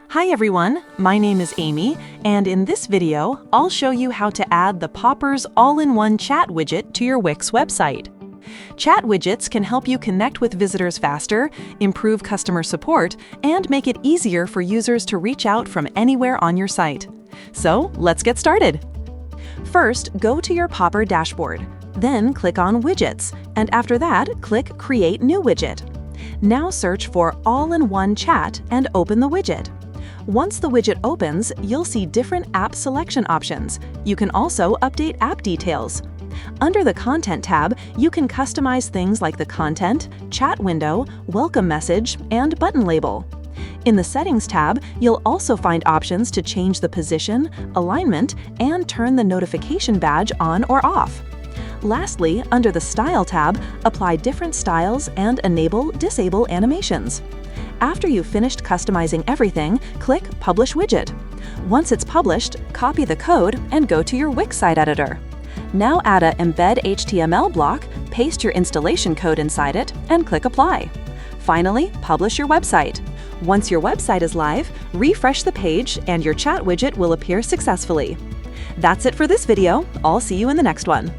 Hi everyone, my name is Amy, and in this video, I'll show you how to add the Poppers All-in-One Chat Widget to your Wix website. Chat widgets can help you connect with visitors faster, improve customer support, and make it easier for users to reach out from anywhere on your site. So, let's get started. First, go to your Popper dashboard. Then click on Widgets, and after that, click Create New Widget. Now search for All-in-One Chat and open the widget. Once the widget opens, you'll see different app selection options. You can also update app details. Under the Content tab, you can customize things like the content, chat window, welcome message, and button label. In the Settings tab, you'll also find options to change the position, alignment, and turn the notification badge on or off. Lastly, under the Style tab, apply different styles and enable/disable animations. After you've finished customizing everything, click Publish Widget. Once it's published, copy the code and go to your Wix site editor. Now add a Embed HTML block, paste your installation code inside it, and click Apply. Finally, publish your website. Once your website is live, refresh the page and your chat widget will appear successfully. That's it for this video. I'll see you in the next one.